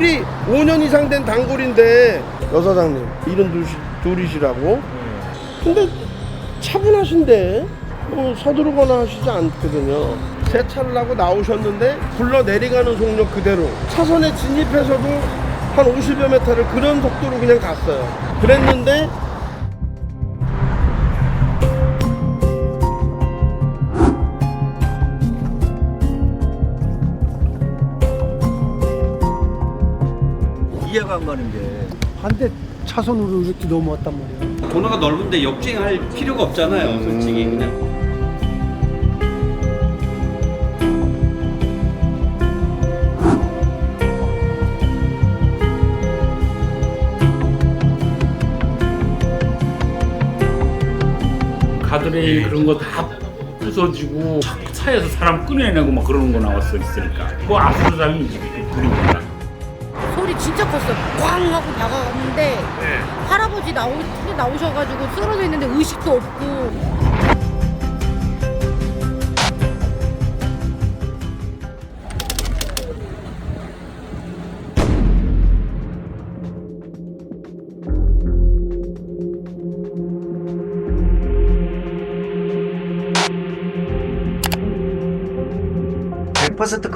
단골이 5년 이상 된 단골인데 여사장님 72이시라고? 근데 차분하신데 서두르거나 하시지 않거든요. 세차를 하고 나오셨는데 굴러 내려가는 속력 그대로 차선에 진입해서도 한 50여 m를 그런 속도로 그냥 갔어요. 그랬는데 이해가 안 가는 게 반대 차선으로 이렇게 넘어왔단 말이야. 도로가 넓은데 역주행할 필요가 없잖아요. 솔직히 그냥. 가드레일 그런 거 다 부서지고 차에서 사람 꺼내내고 막 그러는 거 나왔어 있으니까 그거 압수수색이지 그림이다. 소리 진짜 컸어요. 꽝 하고 다가갔는데 할아버지 나오셔가지고 쓰러져 있는데 의식도 없고.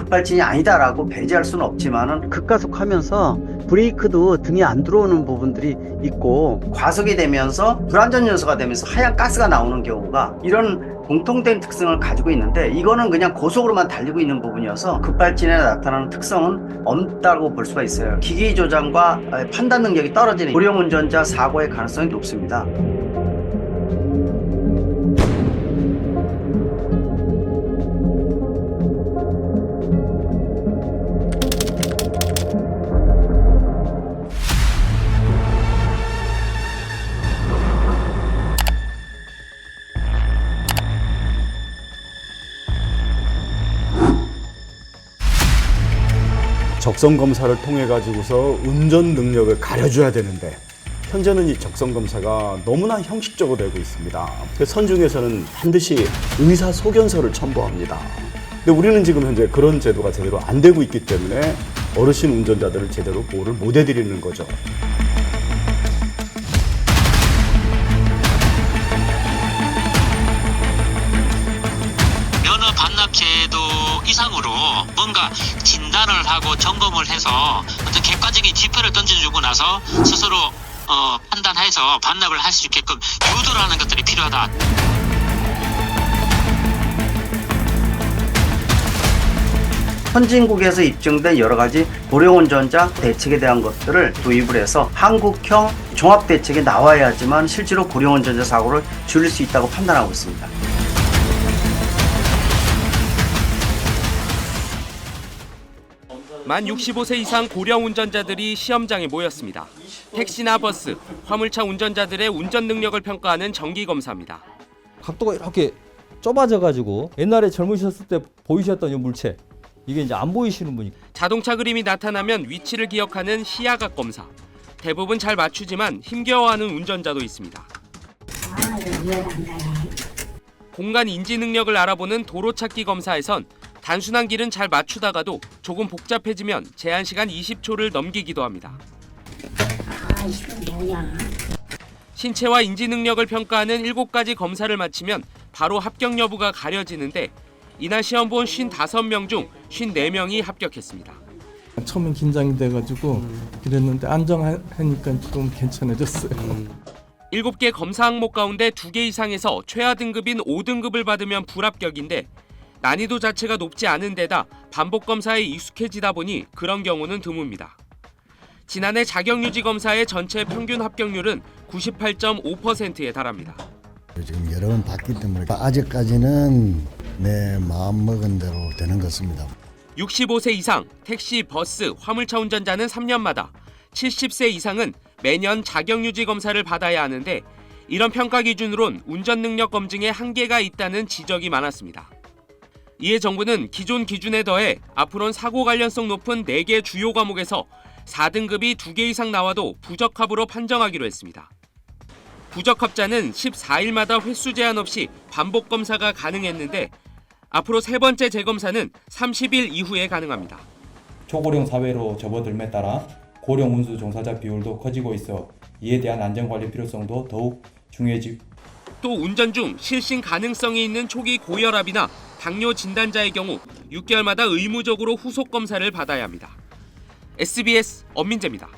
급발진이 아니다라고 배제할 수는 없지만은 급가속하면서 브레이크도 등에 안 들어오는 부분들이 있고 과속이 되면서 불안전 요소가 되면서 하얀 가스가 나오는 경우가 이런 공통된 특성을 가지고 있는데 이거는 그냥 고속으로만 달리고 있는 부분이어서 급발진에 나타나는 특성은 없다고 볼 수가 있어요. 기기 조작과 판단 능력이 떨어지는 고령 운전자 사고의 가능성이 높습니다. 적성 검사를 통해 가지고서 운전 능력을 가려줘야 되는데 현재는 이 적성 검사가 너무나 형식적으로 되고 있습니다. 선중에서는 반드시 의사 소견서를 첨부합니다. 근데 우리는 지금 현재 그런 제도가 제대로 안 되고 있기 때문에 어르신 운전자들을 제대로 보호를 못 해드리는 거죠. 면허 반납 제도 이상으로 뭔가 진단을 하고 점검을 해서 어떤 객관적인 지표를 던져주고 나서 스스로 판단해서 반납을 할 수 있게끔 유도를 하는 것들이 필요하다. 선진국에서 입증된 여러 가지 고령 운전자 대책에 대한 것들을 도입을 해서 한국형 종합 대책에 나와야지만 실제로 고령 운전자 사고를 줄일 수 있다고 판단하고 있습니다. 만 65세 이상 고령 운전자들이 시험장에 모였습니다. 택시나 버스, 화물차 운전자들의 운전 능력을 평가하는 정기검사입니다. 각도가 이렇게 좁아져가지고 옛날에 젊으셨을 때 보이셨던 이 물체 이게 이제 안 보이시는 분이. 자동차 그림이 나타나면 위치를 기억하는 시야각 검사. 대부분 잘 맞추지만 힘겨워하는 운전자도 있습니다. 공간 인지 능력을 알아보는 도로찾기 검사에선 단순한 길은 잘 맞추다가도 조금 복잡해지면 제한 시간 20초를 넘기기도 합니다. 신체와 인지 능력을 평가하는 7가지 검사를 마치면 바로 합격 여부가 가려지는데 이날 시험 본 55명 중 54명이 합격했습니다. 처음엔 긴장이 돼가지고 그랬는데 안정하니까 좀 괜찮아졌어요. 7개 검사 항목 가운데 2개 이상에서 최하 등급인 5등급을 받으면 불합격인데 난이도 자체가 높지 않은 데다 반복 검사에 익숙해지다 보니 그런 경우는 드뭅니다. 지난해 자격유지 검사의 전체 평균 합격률은 98.5%에 달합니다. 지금 여러 번 봤기 때문에 아직까지는 내 마음 먹은 대로 되는 것 같습니다. 65세 이상 택시, 버스, 화물차 운전자는 3년마다, 70세 이상은 매년 자격유지 검사를 받아야 하는데 이런 평가 기준으론 운전 능력 검증에 한계가 있다는 지적이 많았습니다. 이에 정부는 기존 기준에 더해 앞으로는 사고 관련성 높은 4개 주요 과목에서 4등급이 2개 이상 나와도 부적합으로 판정하기로 했습니다. 부적합자는 14일마다 횟수 제한 없이 반복 검사가 가능했는데 앞으로 3번째 재검사는 30일 이후에 가능합니다. 초고령 사회로 접어들음에 따라 고령 운수 종사자 비율도 커지고 있어 이에 대한 안전관리 필요성도 더욱 중요해지고 또 운전 중 실신 가능성이 있는 초기 고혈압이나 당뇨 진단자의 경우 6개월마다 의무적으로 후속 검사를 받아야 합니다. SBS 엄민재입니다.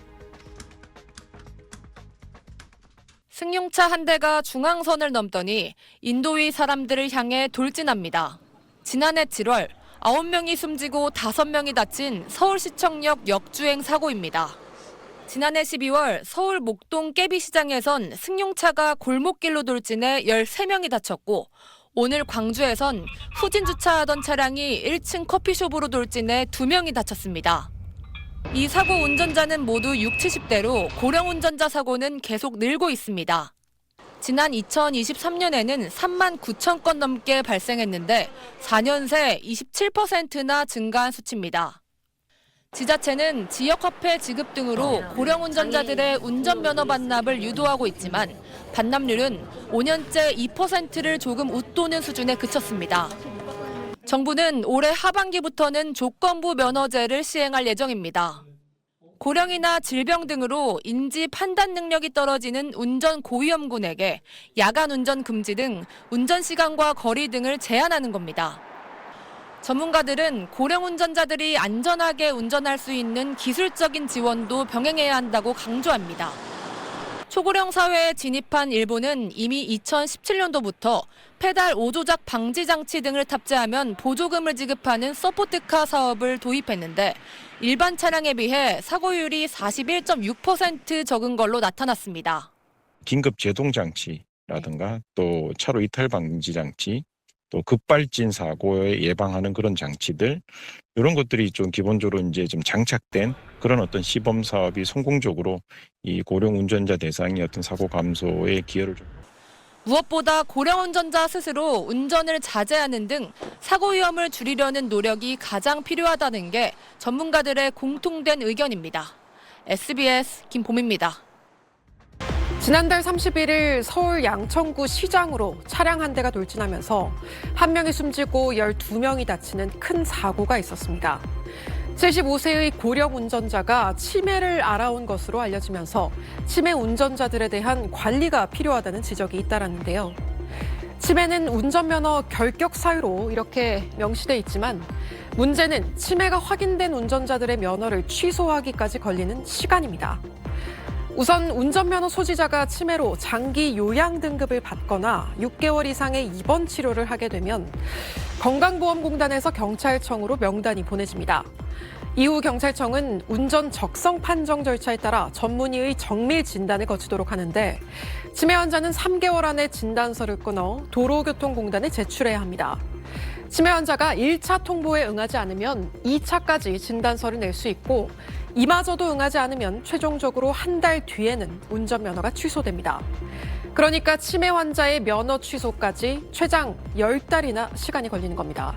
승용차 한 대가 중앙선을 넘더니 인도의 사람들을 향해 돌진합니다. 지난해 7월 9명이 숨지고 5명이 다친 서울시청역 역주행 사고입니다. 지난해 12월 서울 목동 깨비시장에선 승용차가 골목길로 돌진해 13명이 다쳤고 오늘 광주에선 후진 주차하던 차량이 1층 커피숍으로 돌진해 2명이 다쳤습니다. 이 사고 운전자는 모두 60, 70대로 고령 운전자 사고는 계속 늘고 있습니다. 지난 2023년에는 3만 9천 건 넘게 발생했는데 4년 새 27%나 증가한 수치입니다. 지자체는 지역화폐 지급 등으로 고령 운전자들의 운전면허 반납을 유도하고 있지만 반납률은 5년째 2%를 조금 웃도는 수준에 그쳤습니다. 정부는 올해 하반기부터는 조건부 면허제를 시행할 예정입니다. 고령이나 질병 등으로 인지 판단 능력이 떨어지는 운전 고위험군에게 야간 운전 금지 등 운전 시간과 거리 등을 제한하는 겁니다. 전문가들은 고령 운전자들이 안전하게 운전할 수 있는 기술적인 지원도 병행해야 한다고 강조합니다. 초고령 사회에 진입한 일본은 이미 2017년도부터 페달 오조작 방지 장치 등을 탑재하면 보조금을 지급하는 서포트카 사업을 도입했는데 일반 차량에 비해 사고율이 41.6% 적은 걸로 나타났습니다. 긴급 제동 장치라든가 또 차로 이탈 방지 장치, 또 급발진 사고에 예방하는 그런 장치들 이런 것들이 좀 기본적으로 이제 좀 장착된 그런 어떤 시범 사업이 성공적으로 이 고령 운전자 대상의 어떤 사고 감소에 기여를 좀. 무엇보다 고령 운전자 스스로 운전을 자제하는 등 사고 위험을 줄이려는 노력이 가장 필요하다는 게 전문가들의 공통된 의견입니다. SBS 김봄입니다. 지난달 31일 서울 양천구 시장으로 차량 한 대가 돌진하면서 한 명이 숨지고 12명이 다치는 큰 사고가 있었습니다. 75세의 고령 운전자가 치매를 앓아온 것으로 알려지면서 치매 운전자들에 대한 관리가 필요하다는 지적이 잇따랐는데요. 치매는 운전면허 결격 사유로 이렇게 명시돼 있지만 문제는 치매가 확인된 운전자들의 면허를 취소하기까지 걸리는 시간입니다. 우선 운전면허 소지자가 치매로 장기 요양 등급을 받거나 6개월 이상의 입원 치료를 하게 되면 건강보험공단에서 경찰청으로 명단이 보내집니다. 이후 경찰청은 운전 적성 판정 절차에 따라 전문의의 정밀 진단을 거치도록 하는데 치매 환자는 3개월 안에 진단서를 끊어 도로교통공단에 제출해야 합니다. 치매 환자가 1차 통보에 응하지 않으면 2차까지 진단서를 낼 수 있고 이마저도 응하지 않으면 최종적으로 한 달 뒤에는 운전면허가 취소됩니다. 그러니까 치매 환자의 면허 취소까지 최장 10달이나 시간이 걸리는 겁니다.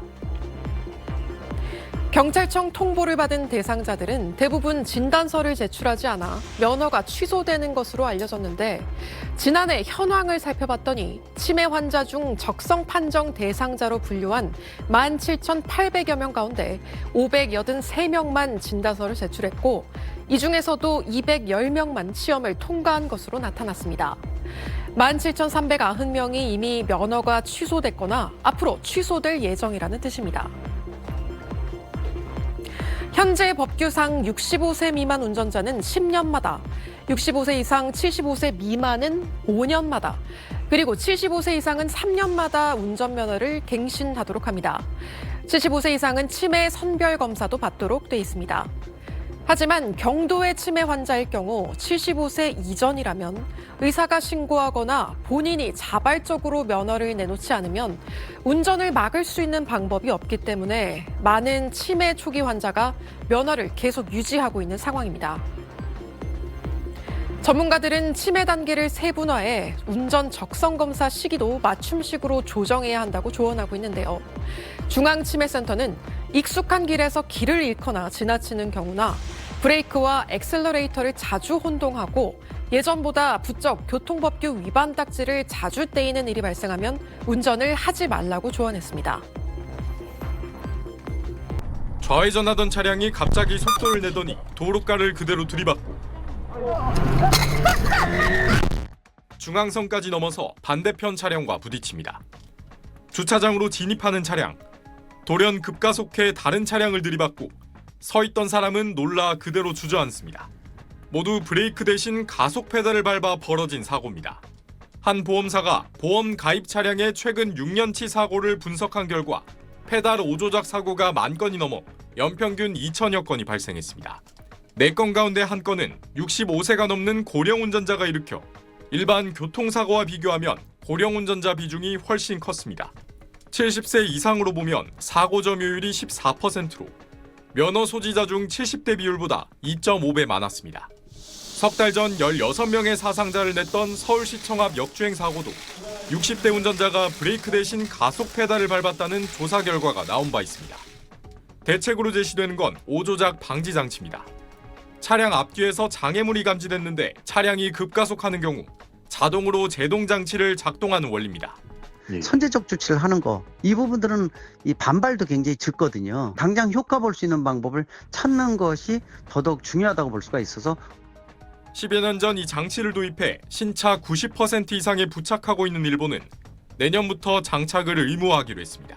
경찰청 통보를 받은 대상자들은 대부분 진단서를 제출하지 않아 면허가 취소되는 것으로 알려졌는데 지난해 현황을 살펴봤더니 치매 환자 중 적성 판정 대상자로 분류한 17,800여 명 가운데 583명만 진단서를 제출했고 이 중에서도 210명만 시험을 통과한 것으로 나타났습니다. 17,390명이 이미 면허가 취소됐거나 앞으로 취소될 예정이라는 뜻입니다. 현재 법규상 65세 미만 운전자는 10년마다, 65세 이상 75세 미만은 5년마다, 그리고 75세 이상은 3년마다 운전면허를 갱신하도록 합니다. 75세 이상은 치매 선별검사도 받도록 돼 있습니다. 하지만 경도의 치매 환자일 경우 75세 이전이라면 의사가 신고하거나 본인이 자발적으로 면허를 내놓지 않으면 운전을 막을 수 있는 방법이 없기 때문에 많은 치매 초기 환자가 면허를 계속 유지하고 있는 상황입니다. 전문가들은 치매 단계를 세분화해 운전 적성 검사 시기도 맞춤식으로 조정해야 한다고 조언하고 있는데요. 중앙치매센터는 익숙한 길에서 길을 잃거나 지나치는 경우나 브레이크와 엑셀러레이터를 자주 혼동하고 예전보다 부쩍 교통법규 위반 딱지를 자주 떼이는 일이 발생하면 운전을 하지 말라고 조언했습니다. 좌회전하던 차량이 갑자기 속도를 내더니 도로가를 그대로 들이받고 중앙선까지 넘어서 반대편 차량과 부딪힙니다. 주차장으로 진입하는 차량, 돌연 급가속해 다른 차량을 들이받고 서 있던 사람은 놀라 그대로 주저앉습니다. 모두 브레이크 대신 가속 페달을 밟아 벌어진 사고입니다. 한 보험사가 보험 가입 차량의 최근 6년치 사고를 분석한 결과 페달 5조작 사고가 10,000건이 넘어 연평균 2,000여 건이 발생했습니다. 4건 가운데 1건은 65세가 넘는 고령 운전자가 일으켜 일반 교통사고와 비교하면 고령 운전자 비중이 훨씬 컸습니다. 70세 이상으로 보면 사고 점유율이 14%로 면허 소지자 중 70대 비율보다 2.5배 많았습니다. 석 달 전 16명의 사상자를 냈던 서울시청 앞 역주행 사고도 60대 운전자가 브레이크 대신 가속 페달을 밟았다는 조사 결과가 나온 바 있습니다. 대책으로 제시되는 건 5조작 방지 장치입니다. 차량 앞뒤에서 장애물이 감지됐는데 차량이 급가속하는 경우 자동으로 제동 장치를 작동하는 원리입니다. 선제적 조치를 하는 거, 이 부분들은 이 반발도 굉장히 적거든요. 당장 효과 볼 수 있는 방법을 찾는 것이 더더욱 중요하다고 볼 수가 있어서 10여 년 전 이 장치를 도입해 신차 90% 이상에 부착하고 있는 일본은 내년부터 장착을 의무화하기로 했습니다.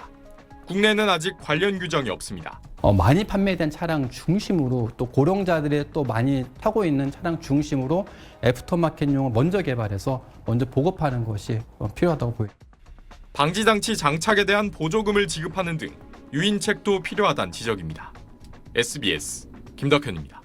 국내는 아직 관련 규정이 없습니다. 많이 판매된 차량 중심으로 또 고령자들이 또 많이 타고 있는 차량 중심으로 애프터마켓용을 먼저 개발해서 먼저 보급하는 것이 필요하다고 보입니다. 방지장치 장착에 대한 보조금을 지급하는 등 유인책도 필요하다는 지적입니다. SBS 김덕현입니다.